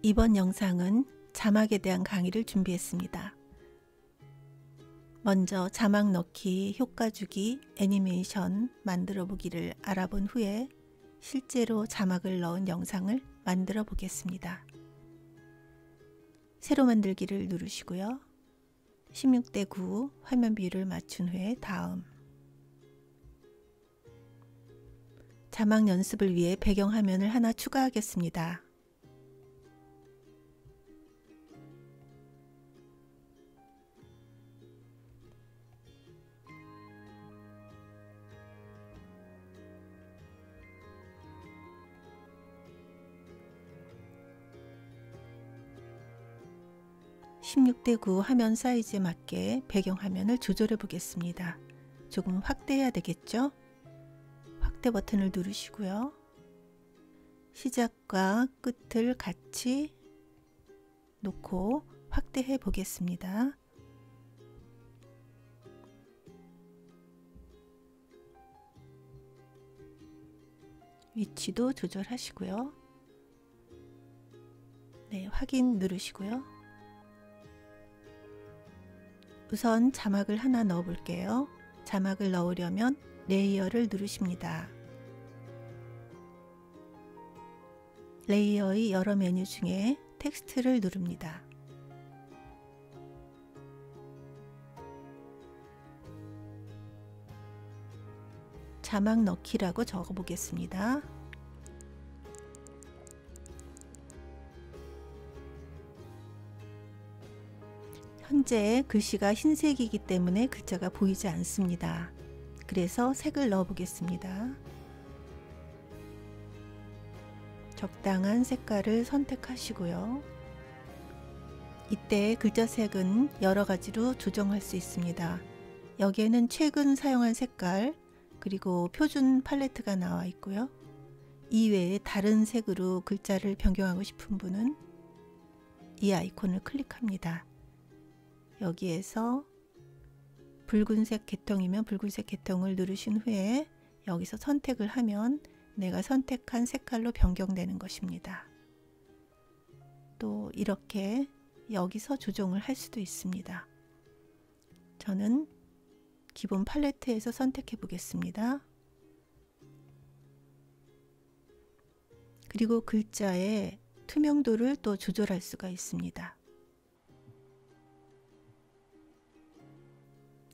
이번 영상은 자막에 대한 강의를 준비했습니다. 먼저 자막 넣기, 효과 주기, 애니메이션 만들어 보기를 알아본 후에 실제로 자막을 넣은 영상을 만들어 보겠습니다. 새로 만들기를 누르시고요. 16:9 화면 비율을 맞춘 후에 다음. 자막 연습을 위해 배경화면을 하나 추가하겠습니다. (16:9) 화면 사이즈에 맞게 배경화면을 조절해 보겠습니다. 조금 확대해야 되겠죠? 확대 버튼을 누르시고요. 시작과 끝을 같이 놓고 확대해 보겠습니다. 위치도 조절하시고요. 네, 확인 누르시고요. 우선 자막을 하나 넣어 볼게요. 자막을 넣으려면 레이어를 누르십니다. 레이어의 여러 메뉴 중에 텍스트를 누릅니다. 자막 넣기라고 적어 보겠습니다. 현재 글씨가 흰색이기 때문에 글자가 보이지 않습니다. 그래서 색을 넣어 보겠습니다. 적당한 색깔을 선택하시고요. 이때 글자 색은 여러 가지로 조정할 수 있습니다. 여기에는 최근 사용한 색깔 그리고 표준 팔레트가 나와 있고요. 이외에 다른 색으로 글자를 변경하고 싶은 분은 이 아이콘을 클릭합니다. 여기에서 붉은색 계통이면 붉은색 계통을 누르신 후에 여기서 선택을 하면 내가 선택한 색깔로 변경되는 것입니다. 또 이렇게 여기서 조정을 할 수도 있습니다. 저는 기본 팔레트에서 선택해 보겠습니다. 그리고 글자의 투명도를 또 조절할 수가 있습니다.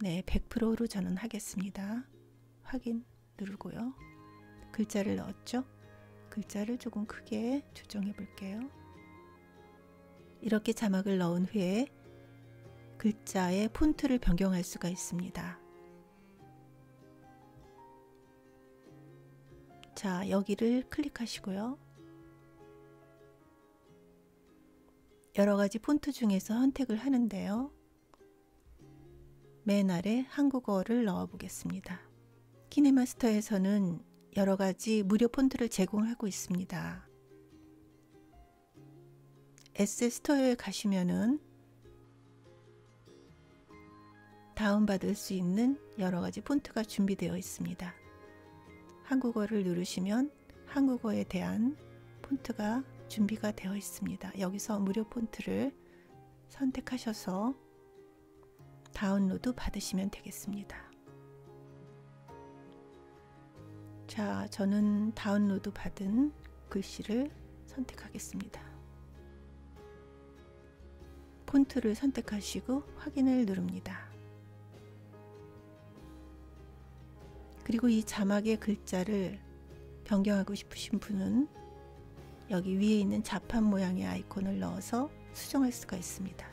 네, 100%로 저는 하겠습니다. 확인 누르고요. 글자를 넣었죠? 글자를 조금 크게 조정해 볼게요. 이렇게 자막을 넣은 후에 글자의 폰트를 변경할 수가 있습니다. 자, 여기를 클릭하시고요. 여러 가지 폰트 중에서 선택을 하는데요. 맨 아래 한국어를 넣어 보겠습니다. 키네마스터에서는 여러 가지 무료 폰트를 제공하고 있습니다. 에셋 스토어에 가시면은 다운받을 수 있는 여러 가지 폰트가 준비되어 있습니다. 한국어를 누르시면 한국어에 대한 폰트가 준비가 되어 있습니다. 여기서 무료 폰트를 선택하셔서 다운로드 받으시면 되겠습니다. 자, 저는 다운로드 받은 글씨를 선택하겠습니다. 폰트를 선택하시고 확인을 누릅니다. 그리고 이 자막의 글자를 변경하고 싶으신 분은 여기 위에 있는 자판 모양의 아이콘을 넣어서 수정할 수가 있습니다.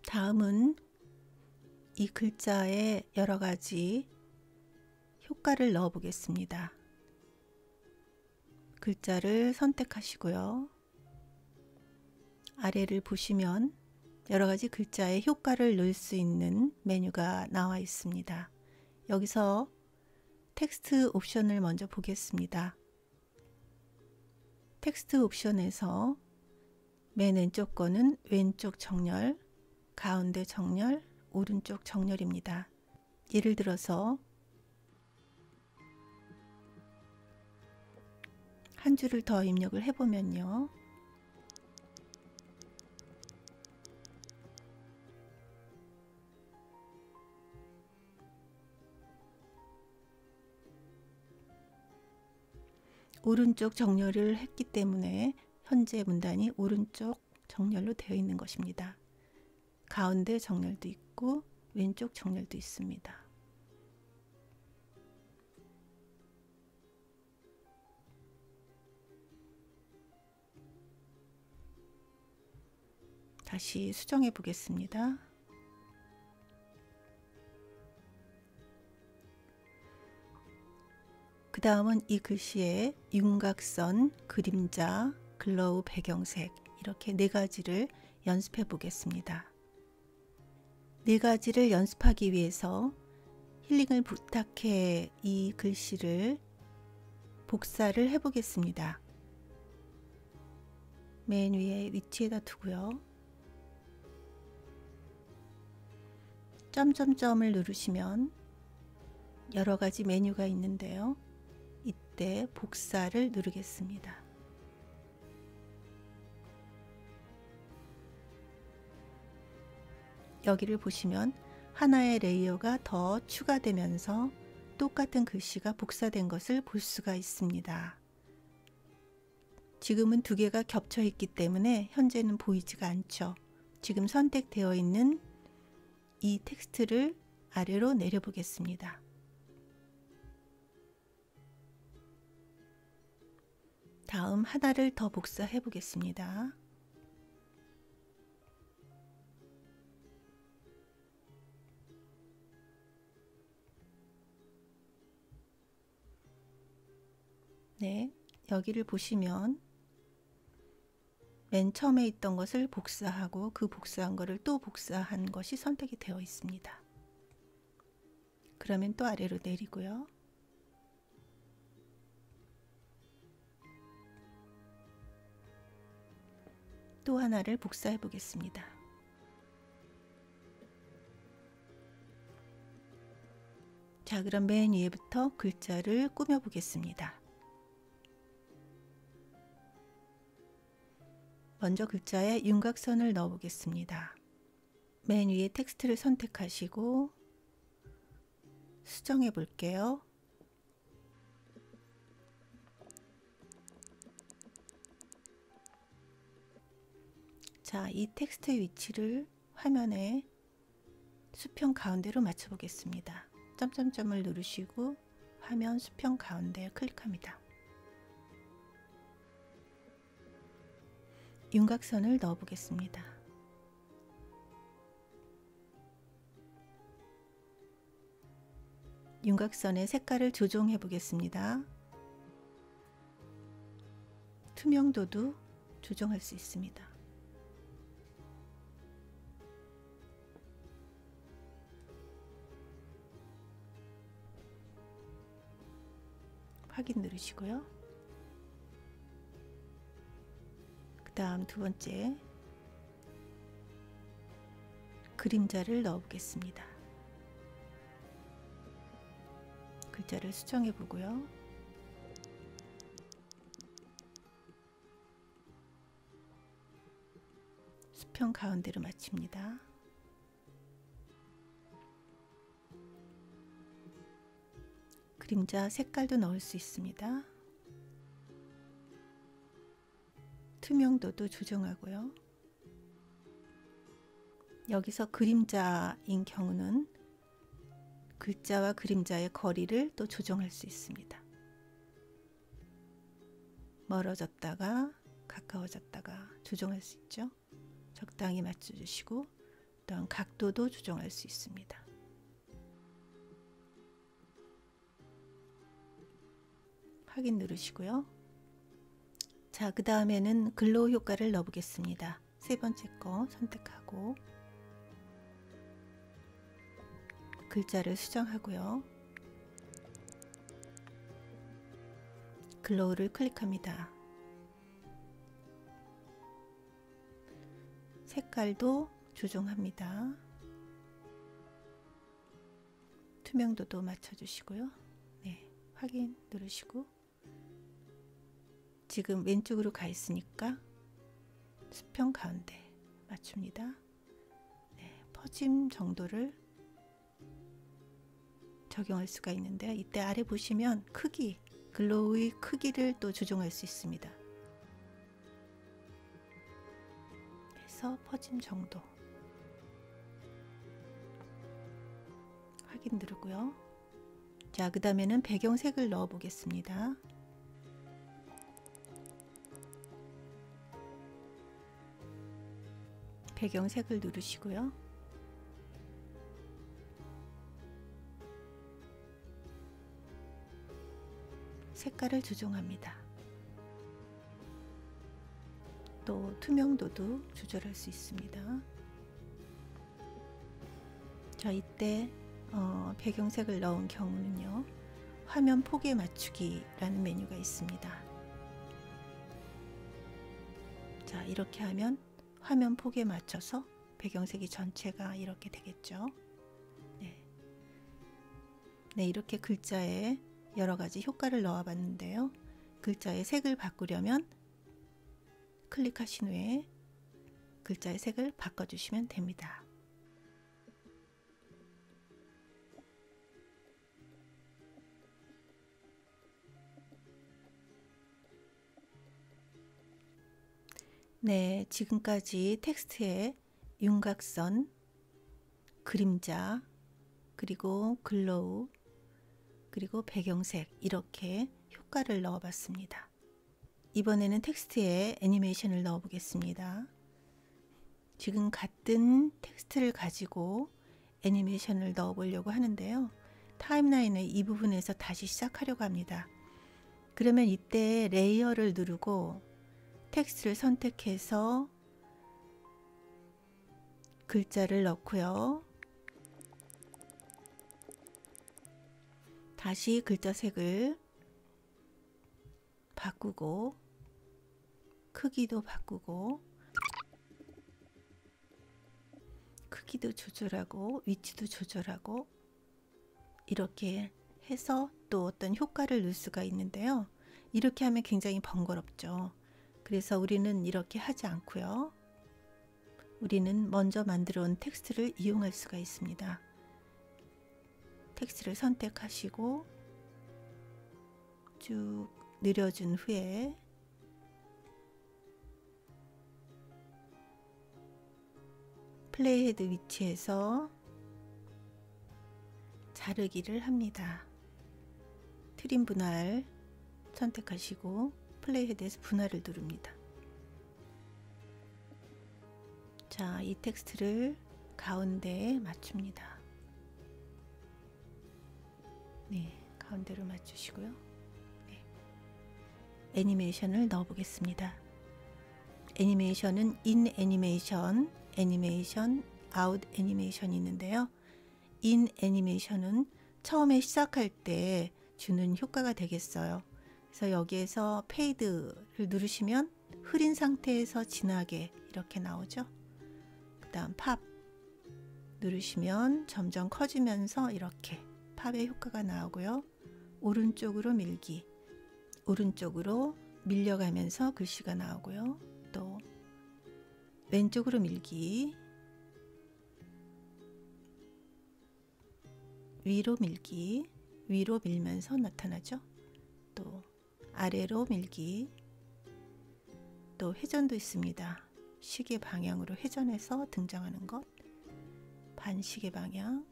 다음은 이 글자에 여러 가지 효과를 넣어 보겠습니다. 글자를 선택하시고요. 아래를 보시면 여러 가지 글자에 효과를 넣을 수 있는 메뉴가 나와 있습니다. 여기서 텍스트 옵션을 먼저 보겠습니다. 텍스트 옵션에서 맨 왼쪽 거는 왼쪽 정렬, 가운데 정렬, 오른쪽 정렬입니다. 예를 들어서 한 줄을 더 입력을 해보면요. 오른쪽 정렬을 했기 때문에 현재 문단이 오른쪽 정렬로 되어 있는 것입니다. 가운데 정렬도 있고 왼쪽 정렬도 있습니다. 다시 수정해 보겠습니다. 그 다음은 이 글씨에 윤곽선, 그림자, 글로우 배경색 이렇게 네 가지를 연습해 보겠습니다. 네 가지를 연습하기 위해서 힐링을 부탁해 이 글씨를 복사를 해 보겠습니다. 맨 위에 위치에다 두고요. 점점점을 누르시면 여러 가지 메뉴가 있는데요. 이때 복사를 누르겠습니다. 여기를 보시면 하나의 레이어가 더 추가되면서 똑같은 글씨가 복사된 것을 볼 수가 있습니다. 지금은 두 개가 겹쳐 있기 때문에 현재는 보이지가 않죠. 지금 선택되어 있는 이 텍스트를 아래로 내려 보겠습니다. 다음 하나를 더 복사해 보겠습니다. 네, 여기를 보시면 맨 처음에 있던 것을 복사하고 그 복사한 것을 또 복사한 것이 선택이 되어 있습니다. 그러면 또 아래로 내리고요. 또 하나를 복사해 보겠습니다. 자, 그럼 맨 위에부터 글자를 꾸며 보겠습니다. 먼저 글자에 윤곽선을 넣어 보겠습니다. 맨 위에 텍스트를 선택하시고 수정해 볼게요. 자, 이 텍스트의 위치를 화면에 수평 가운데로 맞춰 보겠습니다. 점점점을 누르시고 화면 수평 가운데에 클릭합니다. 윤곽선을 넣어 보겠습니다. 윤곽선의 색깔을 조정해 보겠습니다. 투명도도 조정할 수 있습니다. 확인 누르시고요. 그 다음 두 번째 그림자를 넣어 보겠습니다. 글자를 수정해 보고요. 수평 가운데로 맞춥니다. 그림자 색깔도 넣을 수 있습니다. 투명도도 조정하고요. 여기서 그림자인 경우는 글자와 그림자의 거리를 또 조정할 수 있습니다. 멀어졌다가 가까워졌다가 조정할 수 있죠. 적당히 맞춰주시고 또한 각도도 조정할 수 있습니다. 확인 누르시고요. 자, 그 다음에는 글로우 효과를 넣어 보겠습니다. 세 번째 거 선택하고 글자를 수정하고요. 글로우를 클릭합니다. 색깔도 조정합니다. 투명도도 맞춰주시고요. 네, 확인 누르시고 지금 왼쪽으로 가 있으니까 수평 가운데 맞춥니다. 네, 퍼짐 정도를 적용할 수가 있는데요. 이때 아래 보시면 크기, 글로우의 크기를 또 조정할 수 있습니다. 그래서 퍼짐 정도 확인 누르고요. 자, 그 다음에는 배경색을 넣어 보겠습니다. 배경색을 누르시고요. 색깔을 조정합니다. 또 투명도도 조절할 수 있습니다. 자, 이때 배경색을 넣은 경우는요, 화면 폭에 맞추기라는 메뉴가 있습니다. 자, 이렇게 하면 화면 폭에 맞춰서 배경색이 전체가 이렇게 되겠죠. 네, 네, 이렇게 글자에 여러 가지 효과를 넣어 봤는데요. 글자의 색을 바꾸려면 클릭하신 후에 글자의 색을 바꿔주시면 됩니다. 네, 지금까지 텍스트에 윤곽선, 그림자, 그리고 글로우, 그리고 배경색 이렇게 효과를 넣어 봤습니다. 이번에는 텍스트에 애니메이션을 넣어 보겠습니다. 지금 같은 텍스트를 가지고 애니메이션을 넣어 보려고 하는데요. 타임라인의 이 부분에서 다시 시작하려고 합니다. 그러면 이때 레이어를 누르고 텍스트를 선택해서 글자를 넣고요. 다시 글자 색을 바꾸고 크기도 바꾸고 크기도 조절하고 위치도 조절하고 이렇게 해서 또 어떤 효과를 넣을 수가 있는데요. 이렇게 하면 굉장히 번거롭죠. 그래서 우리는 이렇게 하지 않고요. 우리는 먼저 만들어 온 텍스트를 이용할 수가 있습니다. 텍스트를 선택하시고 쭉 늘려준 후에 플레이헤드 위치에서 자르기를 합니다. 트림 분할 선택하시고 플레이헤드에서 분할을 누릅니다. 자, 이 텍스트를 가운데에 맞춥니다. 네, 가운데로 맞추시고요. 네. 애니메이션을 넣어 보겠습니다. 애니메이션은 인 애니메이션, 애니메이션, 아웃 애니메이션이 있는데요. 인 애니메이션은 처음에 시작할 때 주는 효과가 되겠어요. 그래서 여기에서 페이드를 누르시면 흐린 상태에서 진하게 이렇게 나오죠. 그 다음 팝 누르시면 점점 커지면서 이렇게 팝의 효과가 나오고요. 오른쪽으로 밀기, 오른쪽으로 밀려가면서 글씨가 나오고요. 또 왼쪽으로 밀기, 위로 밀기, 위로 밀면서 나타나죠. 또 아래로 밀기, 또 회전도 있습니다. 시계 방향으로 회전해서 등장하는 것, 반시계 방향,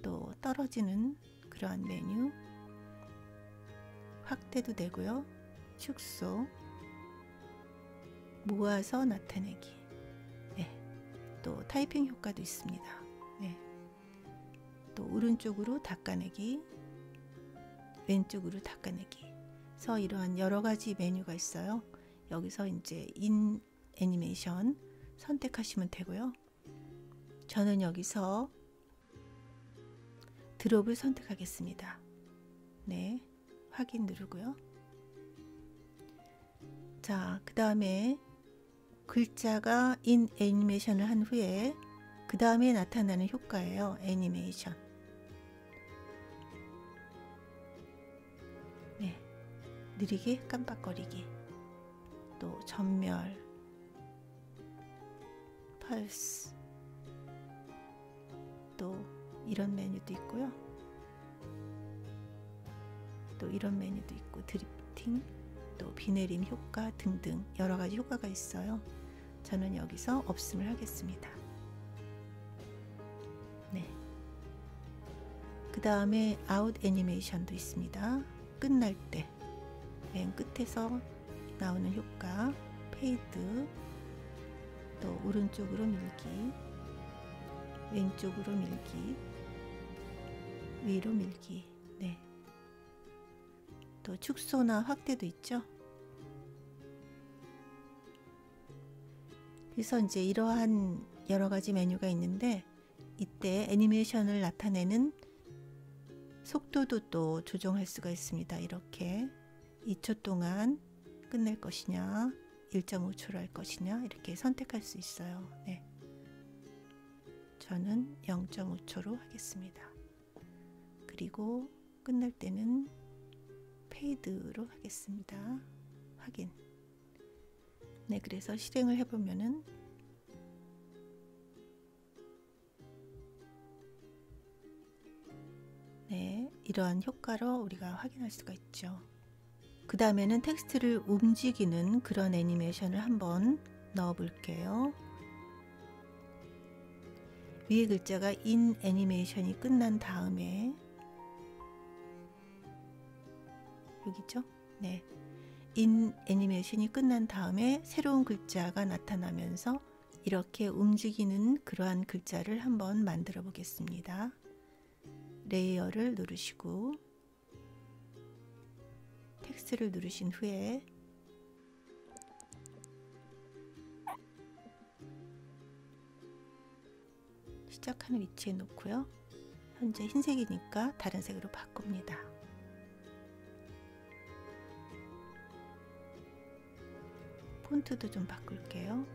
또 떨어지는 그러한 메뉴, 확대도 되고요. 축소, 모아서 나타내기, 네. 또 타이핑 효과도 있습니다. 네. 또 오른쪽으로 닦아내기, 왼쪽으로 닦아내기. 그래서 이러한 여러 가지 메뉴가 있어요. 여기서 이제 인 애니메이션 선택하시면 되고요. 저는 여기서 드롭을 선택하겠습니다. 네, 확인 누르고요. 자, 그 다음에 글자가 인 애니메이션을 한 후에 그 다음에 나타나는 효과예요. 애니메이션. 네, 느리게 깜빡거리기, 또 전멸, 펄스, 또 이런 메뉴도 있고요. 또 이런 메뉴도 있고, 드리프팅, 또 비 내림 효과 등등 여러 가지 효과가 있어요. 저는 여기서 없음을 하겠습니다. 네. 그 다음에 아웃 애니메이션도 있습니다. 끝날 때 맨 끝에서 나오는 효과, 페이드, 또 오른쪽으로 밀기, 왼쪽으로 밀기, 위로 밀기. 네. 또 축소나 확대도 있죠. 그래서 이제 이러한 여러 가지 메뉴가 있는데, 이때 애니메이션을 나타내는 속도도 또 조정할 수가 있습니다. 이렇게 2초 동안 끝낼 것이냐, 1.5초로 할 것이냐, 이렇게 선택할 수 있어요. 네. 저는 0.5초로 하겠습니다. 그리고 끝날 때는 페이드로 하겠습니다. 확인. 네, 그래서 실행을 해보면은 네, 이러한 효과로 우리가 확인할 수가 있죠. 그 다음에는 텍스트를 움직이는 그런 애니메이션을 한번 넣어 볼게요. 위에 글자가 인 애니메이션이 끝난 다음에, 여기죠? 네. 인 애니메이션이 끝난 다음에 새로운 글자가 나타나면서 이렇게 움직이는 그러한 글자를 한번 만들어 보겠습니다. 레이어를 누르시고 텍스트를 누르신 후에 시작하는 위치에 놓고요. 현재 흰색이니까 다른 색으로 바꿉니다. 폰트도 좀 바꿀게요.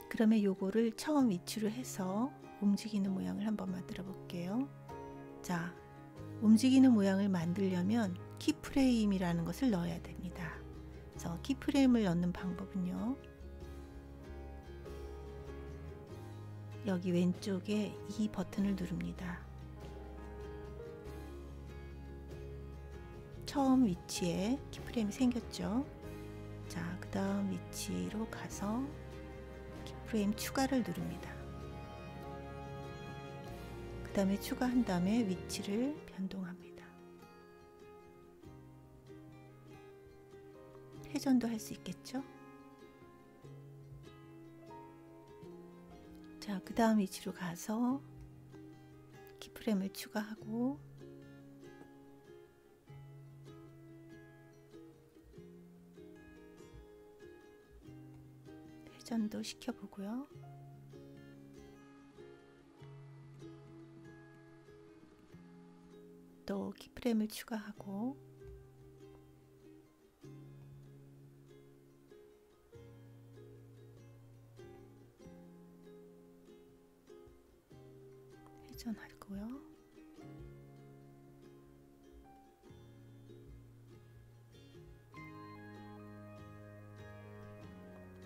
그러면 요거를 처음 위치로 해서 움직이는 모양을 한번 만들어 볼게요. 자, 움직이는 모양을 만들려면 키프레임이라는 것을 넣어야 됩니다. 그래서 키프레임을 넣는 방법은요, 여기 왼쪽에 이 버튼을 누릅니다. 처음 위치에 키프레임이 생겼죠. 자, 그 다음 위치로 가서 키프레임 추가를 누릅니다. 그 다음에 추가한 다음에 위치를 변동합니다. 회전도 할 수 있겠죠. 자, 그 다음 위치로 가서 키프레임을 추가하고 회전도 시켜보고요. 또 키프레임을 추가하고 회전하고요.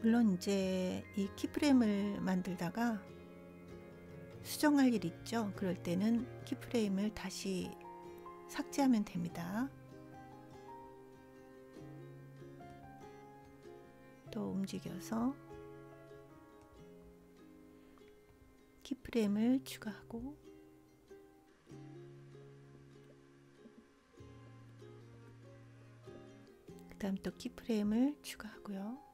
물론 이제 이 키프레임을 만들다가 수정할 일 있죠. 그럴 때는 키프레임을 다시 삭제하면 됩니다. 또 움직여서 키프레임을 추가하고 그 다음 또 키프레임을 추가하고요.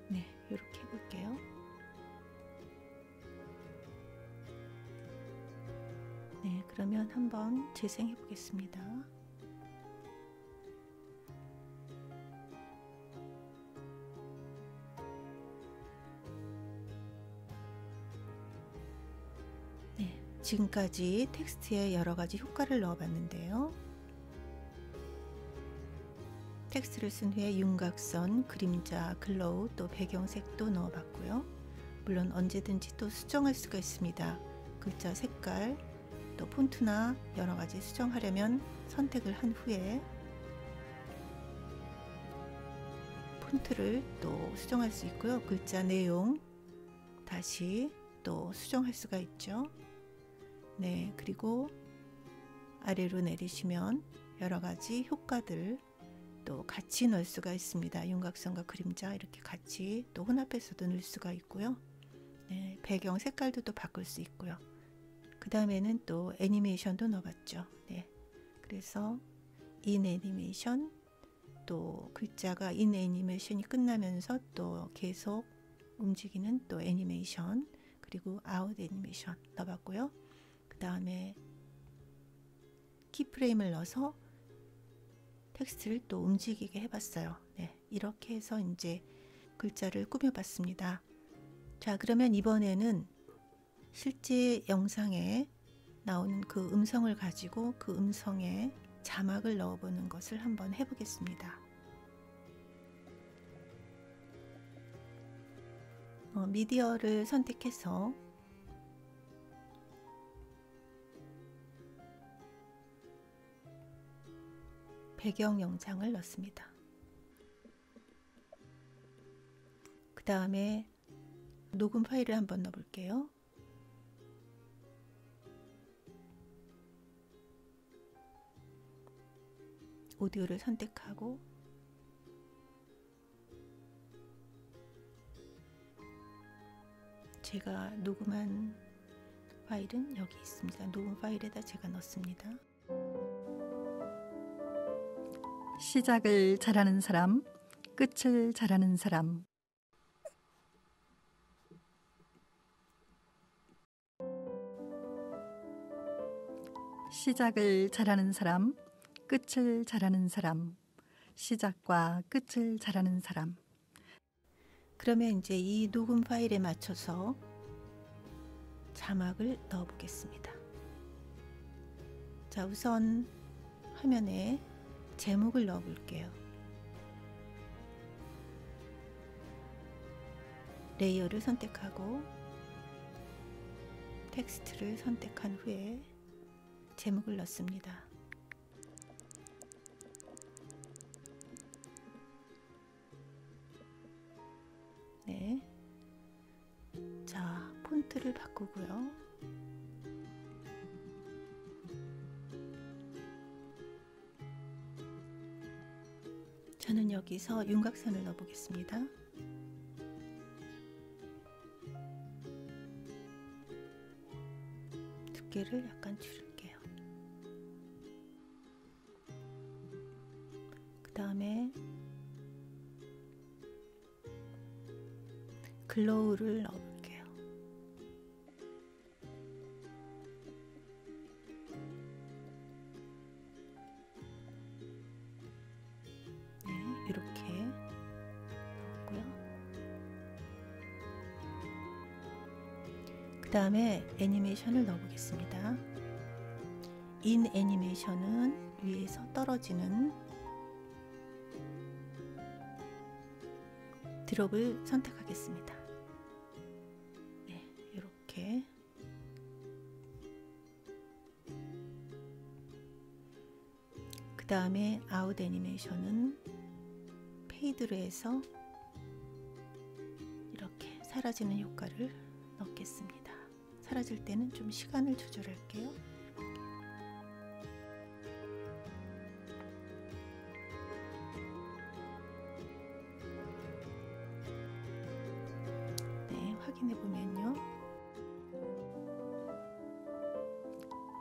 네, 이렇게 해볼게요. 네, 그러면 한번 재생해 보겠습니다. 지금까지 텍스트에 여러 가지 효과를 넣어 봤는데요. 텍스트를 쓴 후에 윤곽선, 그림자, 글로우, 또 배경색도 넣어 봤고요. 물론 언제든지 또 수정할 수가 있습니다. 글자 색깔, 또 폰트나 여러 가지 수정하려면 선택을 한 후에 폰트를 또 수정할 수 있고요. 글자 내용 다시 또 수정할 수가 있죠. 네, 그리고 아래로 내리시면 여러 가지 효과들 또 같이 넣을 수가 있습니다. 윤곽선과 그림자 이렇게 같이 또 혼합해서도 넣을 수가 있고요. 네, 배경 색깔도 또 바꿀 수 있고요. 그 다음에는 또 애니메이션도 넣어봤죠. 네, 그래서 인 애니메이션, 또 글자가 인 애니메이션이 끝나면서 또 계속 움직이는 또 애니메이션, 그리고 아웃 애니메이션 넣어봤고요. 그 다음에 키프레임을 넣어서 텍스트를 또 움직이게 해봤어요. 네, 이렇게 해서 이제 글자를 꾸며봤습니다. 자, 그러면 이번에는 실제 영상에 나오는 그 음성을 가지고 그 음성에 자막을 넣어보는 것을 한번 해보겠습니다. 미디어를 선택해서 배경 영상을 넣습니다. 그 다음에 녹음 파일을 한번 넣어볼게요. 오디오를 선택하고 제가 녹음한 파일은 여기 있습니다. 녹음 파일에다 제가 넣습니다. 시작을 잘하는 사람, 끝을 잘하는 사람. 시작을 잘하는 사람, 끝을 잘하는 사람. 시작과 끝을 잘하는 사람. 그러면 이제 이 녹음 파일에 맞춰서 자막을 넣어 보겠습니다. 자, 우선 화면에 제목을 넣어 볼게요. 레이어를 선택하고 텍스트를 선택한 후에 제목을 넣습니다. 네. 자, 폰트를 바꾸고요. 저는 여기서 윤곽선을 넣어 보겠습니다. 두께를 약간 줄일게요. 그 다음에 글로우를 넣어 볼게요. 네, 이렇게 넣었고요. 그 다음에 애니메이션을 넣어 보겠습니다. 인 애니메이션은 위에서 떨어지는 드롭을 선택하겠습니다. 네, 이렇게. 그 다음에 아웃 애니메이션은 페이드로 해서 이렇게 사라지는 효과를 넣겠습니다. 사라질 때는 좀 시간을 조절할게요. 네, 확인해 보면요.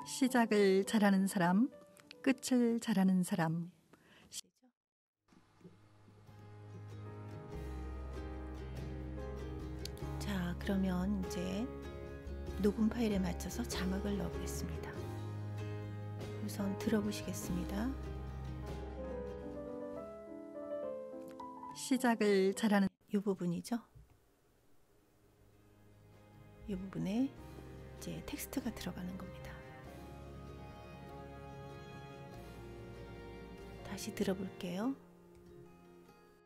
시작을 잘하는 사람, 끝을 잘하는 사람. 자, 그러면 이제 녹음 파일에 맞춰서 자막을 넣어 보겠습니다. 우선 들어보시겠습니다. 시작을 잘하는 이 부분이죠. 이 부분에 이제 텍스트가 들어가는 겁니다. 다시 들어볼게요.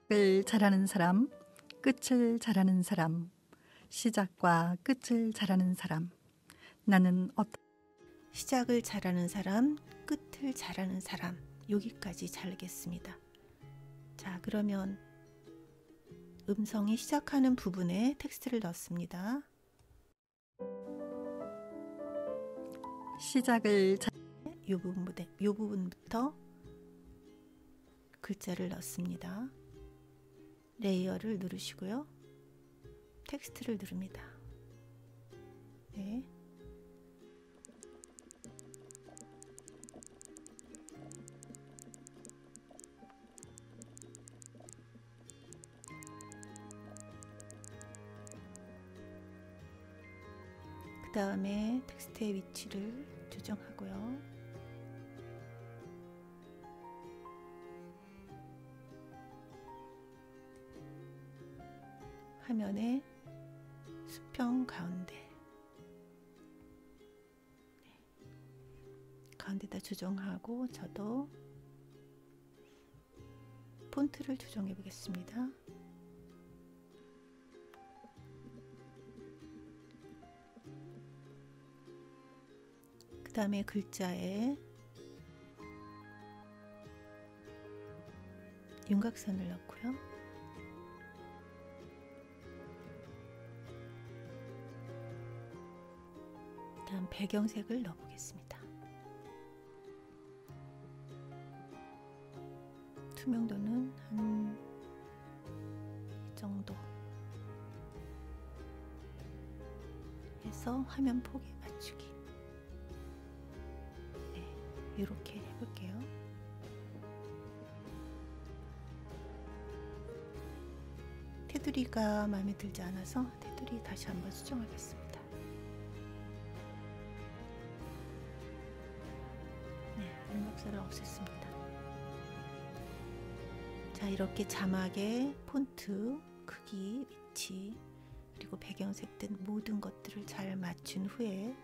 시작을 잘하는 사람, 끝을 잘하는 사람. 시작과 끝을 잘하는 사람. 나는 어떤 시작을 잘하는 사람, 끝을 잘하는 사람. 여기까지 잘겠습니다. 자, 그러면 음성이 시작하는 부분에 텍스트를 넣습니다. 시작을 이 부분부터 글자를 넣습니다. 레이어를 누르시고요. 텍스트를 누릅니다. 네. 그 다음에 텍스트의 위치를 조정하고요. 화면의 수평 가운데, 가운데다 조정하고 저도 폰트를 조정해 보겠습니다. 그 다음에 글자에 윤곽선을 넣고요. 다음 배경색을 넣어보겠습니다. 투명도는 한 이 정도 해서 화면 폭에 맞추기. 네, 이렇게 해볼게요. 테두리가 마음에 들지 않아서 테두리 다시 한번 수정하겠습니다. 윤곽선을 없앴습니다. 자, 이렇게 자막의 폰트, 크기, 위치, 그리고 배경색 등 모든 것들을 잘 맞춘 후에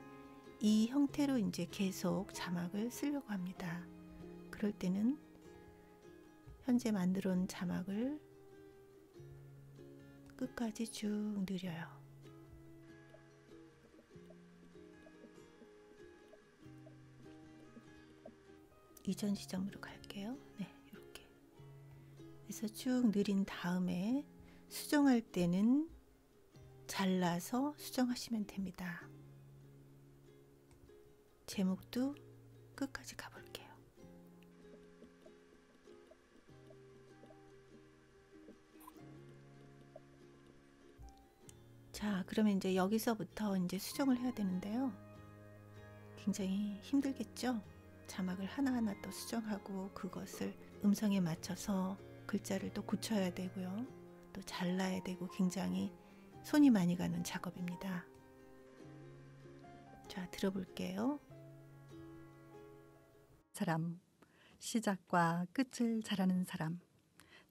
이 형태로 이제 계속 자막을 쓰려고 합니다. 그럴 때는 현재 만들어 놓은 자막을 끝까지 쭉 늘려요. 이전 지점으로 갈게요. 네, 이렇게. 그래서 쭉 늘린 다음에 수정할 때는 잘라서 수정하시면 됩니다. 제목도 끝까지 가볼게요. 자, 그러면 이제 여기서부터 이제 수정을 해야 되는데요. 굉장히 힘들겠죠? 자막을 하나하나 또 수정하고 그것을 음성에 맞춰서 글자를 또 고쳐야 되고요. 또 잘라야 되고 굉장히 손이 많이 가는 작업입니다. 자, 들어볼게요. 사람, 시작과 끝을 잘하는 사람.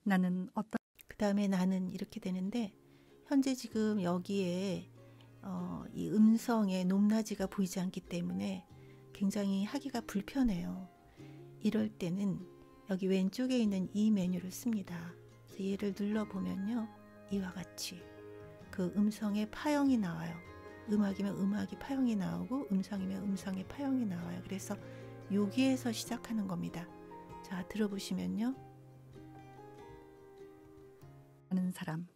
나는 어떤 그 다음에 나는 이렇게 되는데 현재 지금 여기에 이 음성의 높낮이가 보이지 않기 때문에 굉장히 하기가 불편해요. 이럴 때는 여기 왼쪽에 있는 이 메뉴를 씁니다. 그래서 얘를 눌러보면요. 이와 같이 그 음성의 파형이 나와요. 음악이면 음악이 파형이 나오고 음성이면 음성의 파형이 나와요. 그래서 여기에서 시작하는 겁니다. 자, 들어보시면요. 하는 사람.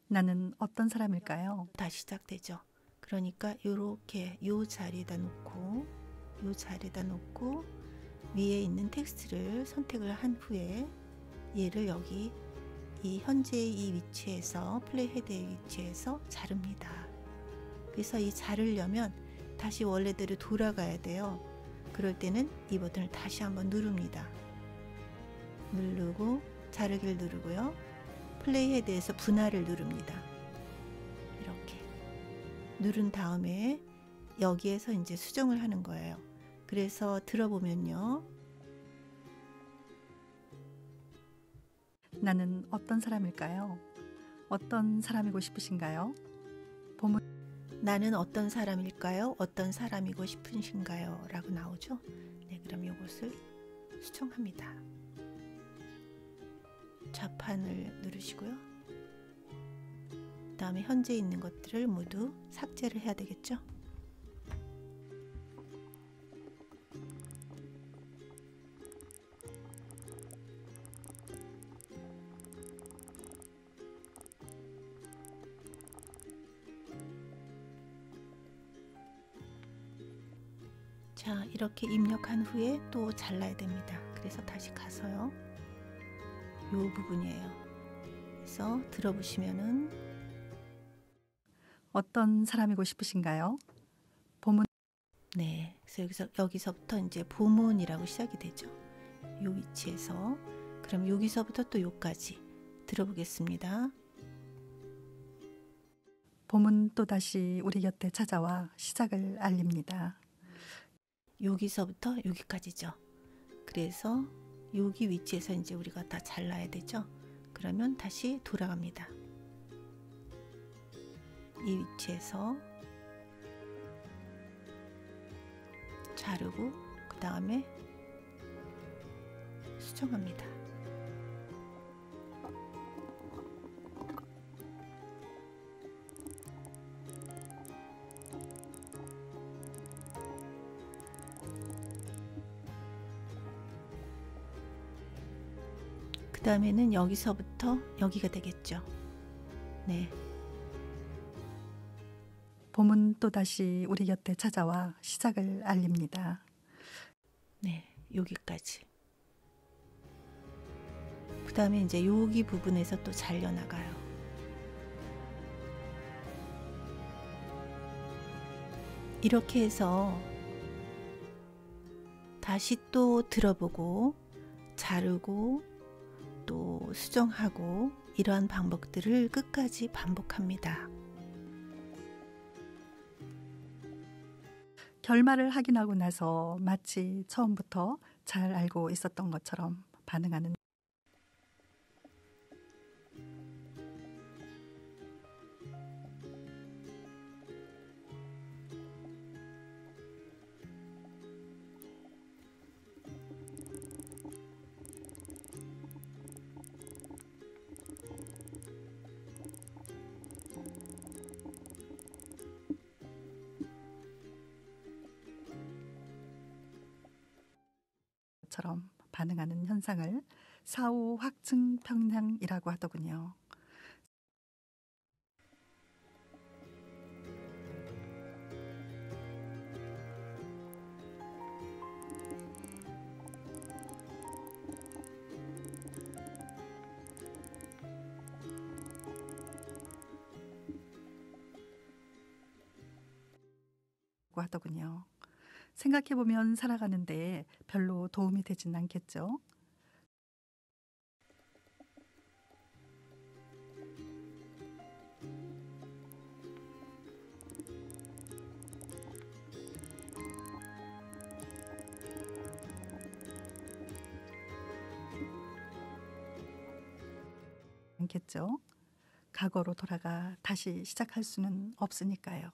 나는 어떤 사람일까요? 다시 시작되죠. 그러니까 이렇게 요 자리에다 놓고 요 자리에다 놓고 위에 있는 텍스트를 선택을 한 후에 얘를 여기 이 현재의 이 위치에서 플레이 헤드의 위치에서 자릅니다. 그래서 이 자르려면 다시 원래대로 돌아가야 돼요. 그럴 때는 이 버튼을 다시 한번 누릅니다. 누르고 자르기를 누르고요. 플레이 헤드에서 분할을 누릅니다. 이렇게 누른 다음에 여기에서 이제 수정을 하는 거예요. 그래서 들어보면요. 나는 어떤 사람일까요? 어떤 사람이고 싶으신가요? 나는 어떤 사람일까요? 어떤 사람이고 싶으신가요? 라고 나오죠. 네, 그럼 이것을 수정합니다. 좌판을 누르시고요. 그 다음에 현재 있는 것들을 모두 삭제를 해야 되겠죠. 자, 이렇게 입력한 후에 또 잘라야 됩니다. 그래서 다시 가서요. 요 부분이에요. 그래서 들어보시면은 어떤 사람이고 싶으신가요? 보문 네, 그래서 여기서부터 이제 보문이라고 시작이 되죠. 요 위치에서 그럼 여기서부터 또 요까지 들어보겠습니다. 봄은 또다시 우리 곁에 찾아와 시작을 알립니다. 여기서부터 여기까지죠. 그래서 여기 위치에서 이제 우리가 다 잘라야 되죠. 그러면 다시 돌아갑니다. 이 위치에서 자르고 그 다음에 수정합니다. 그 다음에는 여기서부터 여기가 되겠죠. 네. 봄은 또다시 우리 곁에 찾아와 시작을 알립니다. 네, 여기까지. 그 다음에 이제 여기 부분에서 또 잘려나가요. 이렇게 해서 다시 또 들어보고 자르고 또 수정하고 이러한 방법들을 끝까지 반복합니다. 결말을 확인하고 나서 마치 처음부터 잘 알고 있었던 것처럼 반응하는 것처럼 반응하는 현상을 사후 확증 편향이라고 하더군요. 하더군요. 생각해보면 살아가는데 별로 도움이 되진 않겠죠. 않겠죠. 과거로 돌아가 다시 시작할 수는 없으니까요.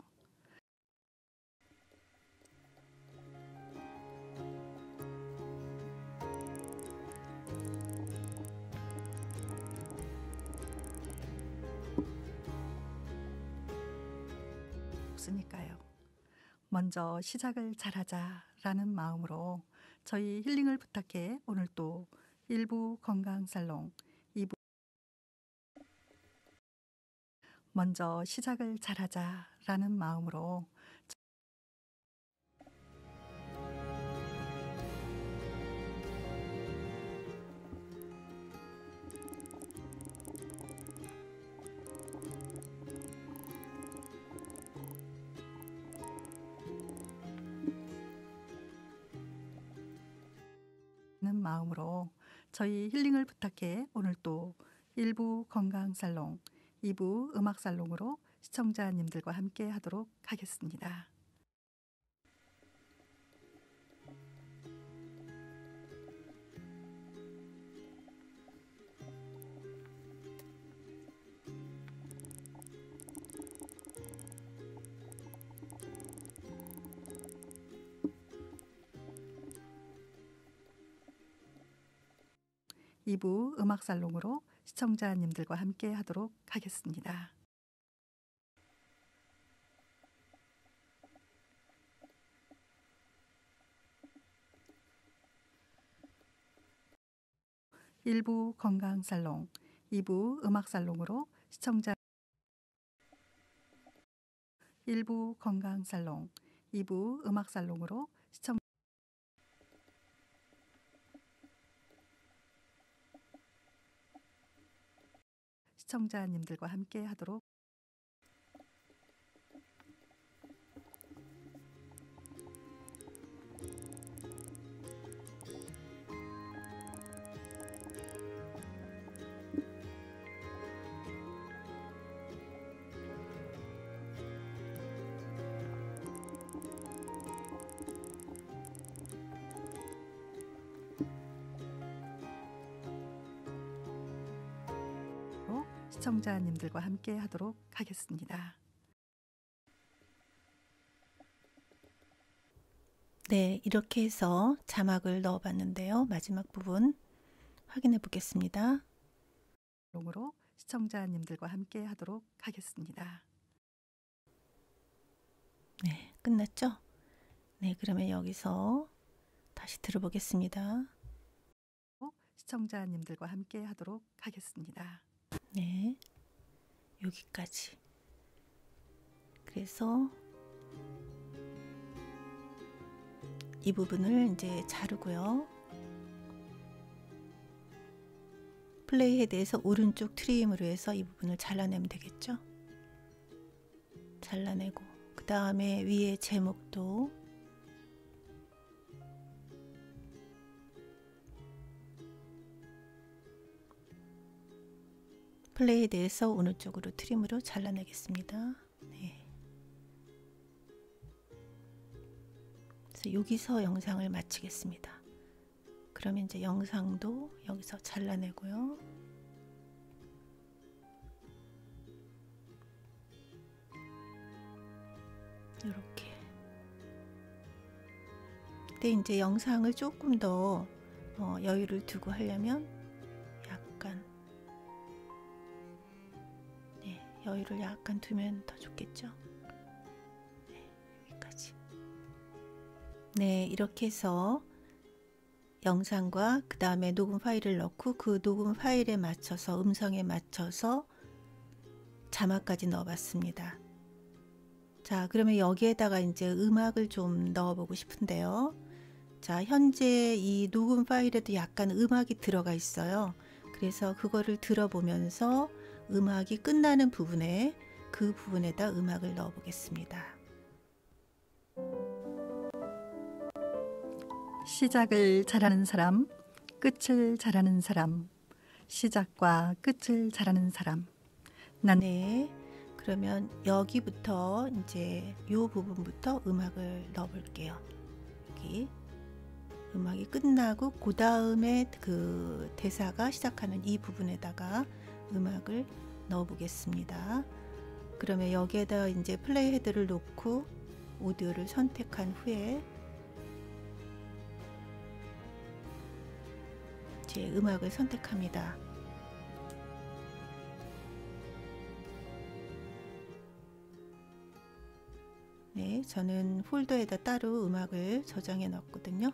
없으니까요. 먼저 시작을 잘하자라는 마음으로 저희 힐링을 부탁해 오늘 또 1부 건강살롱 2부 먼저 시작을 잘하자라는 마음으로 마음으로 저희 힐링을 부탁해 오늘 또 1부 건강살롱 2부 음악살롱으로 시청자님들과 함께 하도록 하겠습니다. 2부 음악살롱으로 시청자님들과 함께 하도록 하겠습니다. 일부 건강살롱, 2부 음악살롱으로 일부 건강살롱, 2부 음악살롱으로 시청자님들과 함께 하도록 시청자님들과 함께 하도록 하겠습니다. 네, 이렇게 해서 자막을 넣어 봤는데요. 마지막 부분 확인해 보겠습니다. 으로 시청자님들과 함께 하도록 하겠습니다. 네, 끝났죠? 네, 그러면 여기서 다시 들어보겠습니다. 시청자님들과 함께 하도록 하겠습니다. 네, 여기까지. 그래서 이 부분을 이제 자르고요. 플레이 헤드에서 오른쪽 트림으로 해서 이 부분을 잘라내면 되겠죠? 잘라내고 그 다음에 위에 제목도 플레이 헤드에서 오른쪽으로 트림으로 잘라내겠습니다. 네. 그래서 여기서 영상을 마치겠습니다. 그러면 이제 영상도 여기서 잘라내고요. 이렇게. 근데 이제 영상을 조금 더 여유를 두고 하려면 약간 여유를 약간 두면 더 좋겠죠. 네, 여기까지. 네, 이렇게 해서 영상과 그 다음에 녹음 파일을 넣고 그 녹음 파일에 맞춰서 음성에 맞춰서 자막까지 넣어봤습니다. 자, 그러면 여기에다가 이제 음악을 좀 넣어보고 싶은데요. 자, 현재 이 녹음 파일에도 약간 음악이 들어가 있어요. 그래서 그거를 들어보면서 음악이 끝나는 부분에 그 부분에다 음악을 넣어 보겠습니다. 시작을 잘하는 사람, 끝을 잘하는 사람, 시작과 끝을 잘하는 사람. 네, 그러면 여기부터 이제 요 부분부터 음악을 넣어 볼게요. 여기 음악이 끝나고 그 다음에 그 대사가 시작하는 이 부분에다가 음악을 넣어 보겠습니다. 그러면 여기에다 이제 플레이 헤드를 놓고 오디오를 선택한 후에 제 음악을 선택합니다. 네, 저는 폴더에다 따로 음악을 저장해 놨거든요.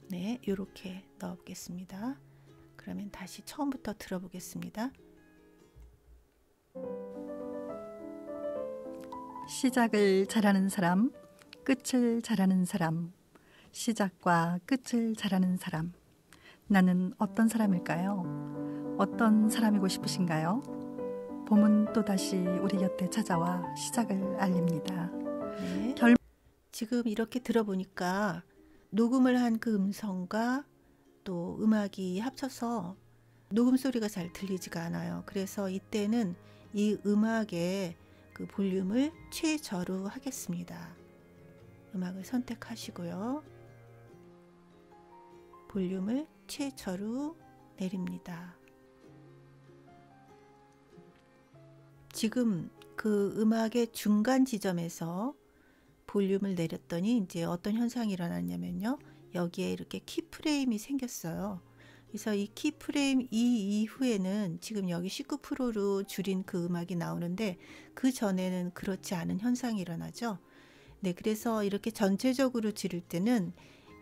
네, 이렇게 넣어 보겠습니다. 그러면 다시 처음부터 들어보겠습니다. 시작을 잘하는 사람, 끝을 잘하는 사람, 시작과 끝을 잘하는 사람. 나는 어떤 사람일까요? 어떤 사람이고 싶으신가요? 봄은 또다시 우리 곁에 찾아와 시작을 알립니다. 네, 지금 이렇게 들어보니까 녹음을 한 그 음성과 또 음악이 합쳐서 녹음 소리가 잘 들리지가 않아요. 그래서 이때는 이 음악의 그 볼륨을 최저로 하겠습니다. 음악을 선택하시고요. 볼륨을 최저로 내립니다. 지금 그 음악의 중간 지점에서 볼륨을 내렸더니 이제 어떤 현상이 일어났냐면요. 여기에 이렇게 키프레임이 생겼어요. 그래서 이 키프레임 이 이후에는 지금 여기 19%로 줄인 그 음악이 나오는데 그 전에는 그렇지 않은 현상이 일어나죠. 네, 그래서 이렇게 전체적으로 줄일 때는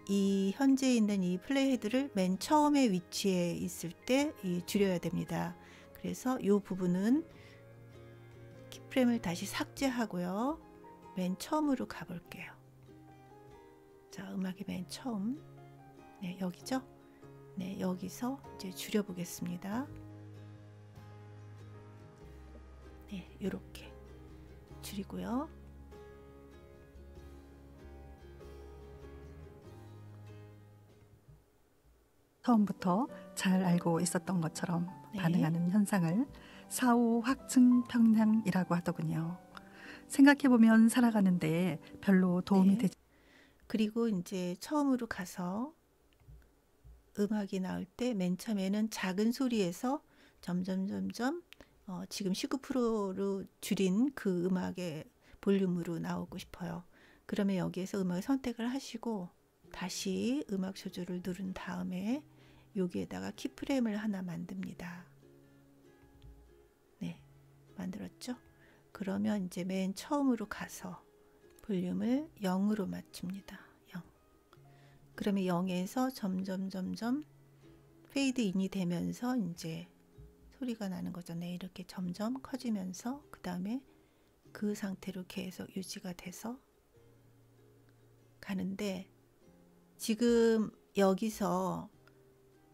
이 현재 있는 이 플레이 헤드를 맨 처음에 위치에 있을 때 줄여야 됩니다. 그래서 이 부분은 키프레임을 다시 삭제하고요. 맨 처음으로 가볼게요. 자, 음악의 맨 처음. 네, 여기죠? 네, 여기서 이제 줄여보겠습니다. 네, 이렇게 줄이고요. 처음부터 잘 알고 있었던 것처럼 네. 반응하는 현상을 사후 확증 편향이라고 하더군요. 생각해보면 살아가는데 별로 도움이 네. 되지. 그리고 이제 처음으로 가서 음악이 나올 때 맨 처음에는 작은 소리에서 점점 지금 19%로 줄인 그 음악의 볼륨으로 나오고 싶어요. 그러면 여기에서 음악을 선택을 하시고 다시 음악 조절을 누른 다음에 여기에다가 키프레임을 하나 만듭니다. 네, 만들었죠? 그러면 이제 맨 처음으로 가서 볼륨을 0으로 맞춥니다. 0. 그러면 0에서 점점 페이드 인이 되면서 이제 소리가 나는 거죠. 네, 이렇게 점점 커지면서 그 다음에 그 상태로 계속 유지가 돼서 가는데 지금 여기서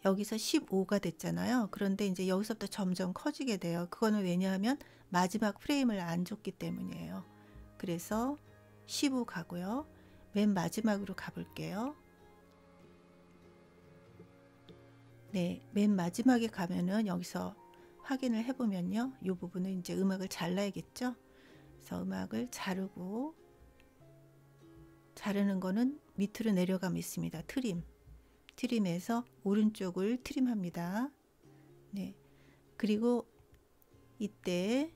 15가 됐잖아요. 그런데 이제 여기서부터 점점 커지게 돼요. 그거는 왜냐하면 마지막 프레임을 안 줬기 때문이에요. 그래서 15 가고요. 맨 마지막으로 가볼게요. 네, 맨 마지막에 가면은 여기서 확인을 해보면요. 이 부분은 이제 음악을 잘라야겠죠. 그래서 음악을 자르고, 자르는 거는 밑으로 내려가면 있습니다. 트림에서 오른쪽을 트림합니다. 네, 그리고 이때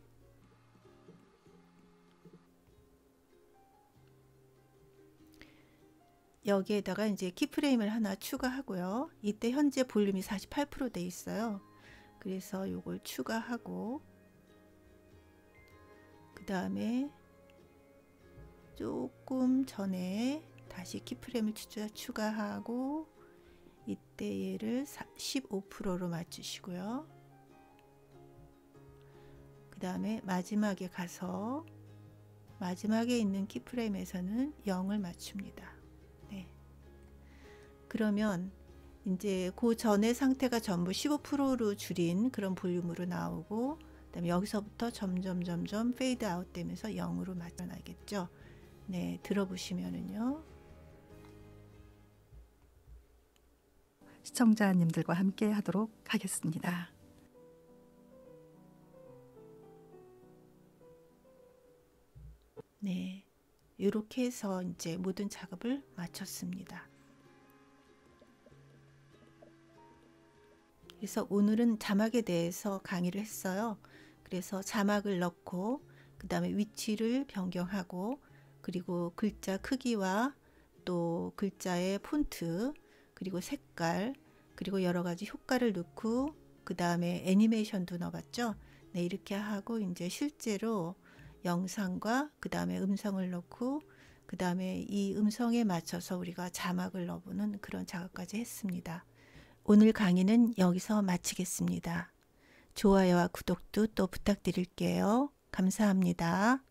여기에다가 이제 키프레임을 하나 추가하고요. 이때 현재 볼륨이 48% 돼 있어요. 그래서 요걸 추가하고 그 다음에 조금 전에 다시 키프레임을 추가하고 이때 얘를 15%로 맞추시고요. 그 다음에 마지막에 가서 마지막에 있는 키프레임에서는 0을 맞춥니다. 네. 그러면 이제 그 전의 상태가 전부 15%로 줄인 그런 볼륨으로 나오고 그다음에 여기서부터 점점 페이드 아웃 되면서 0으로 맞춰나겠죠. 네, 들어보시면은요. 시청자님들과 함께 하도록 하겠습니다. 네, 이렇게 해서 이제 모든 작업을 마쳤습니다. 그래서 오늘은 자막에 대해서 강의를 했어요. 그래서 자막을 넣고 그 다음에 위치를 변경하고 그리고 글자 크기와 또 글자의 폰트 그리고 색깔 그리고 여러 가지 효과를 넣고 그 다음에 애니메이션도 넣어봤죠. 네, 이렇게 하고 이제 실제로 영상과 그 다음에 음성을 넣고 그 다음에 이 음성에 맞춰서 우리가 자막을 넣어보는 그런 작업까지 했습니다. 오늘 강의는 여기서 마치겠습니다. 좋아요와 구독도 또 부탁드릴게요. 감사합니다.